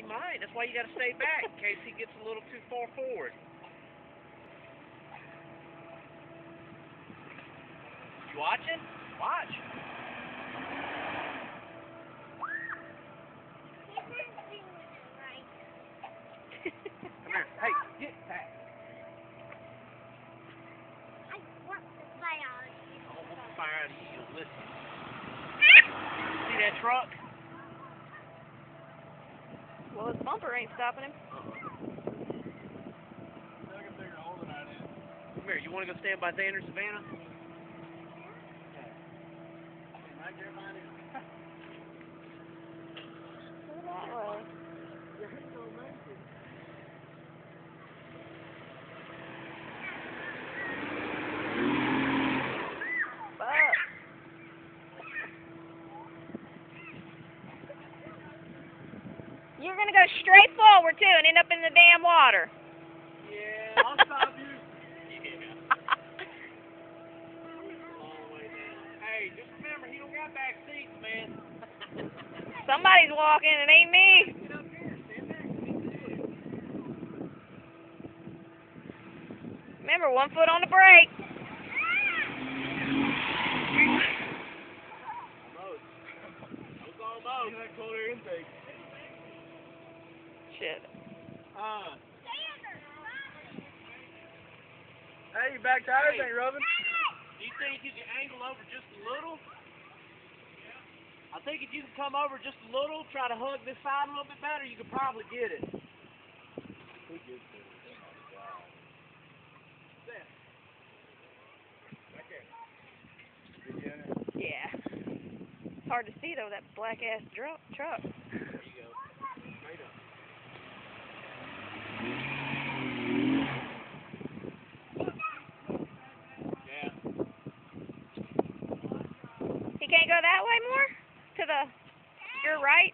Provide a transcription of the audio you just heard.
might. That's why you got to stay back in case he gets a little too far forward. You watching? Watch. Come here. Hey, get back. I want to fly out. I don't want to fire out of you. Listen. See that truck? Well, his bumper ain't stopping him. Come here. You want to go stand by Xander, Savannah? Go that way. You're going to go straight forward, too, and end up in the damn water. Yeah, I'll stop you. Long way down. Hey, just remember, he don't got back seats, man. Somebody's walking, it ain't me. Get up here, stand back. Remember, 1 foot on the brake. Almost. You like cold air intake. Shit. Hey, your back tires ain't rubbing. Do you think you can angle over just a little? I think if you can come over just a little, try to hug this side a little bit better, you could probably get it. Yeah. It's hard to see, though, that black-ass truck. There you go. Straight up. Yeah. He can't go that way more? To the your right?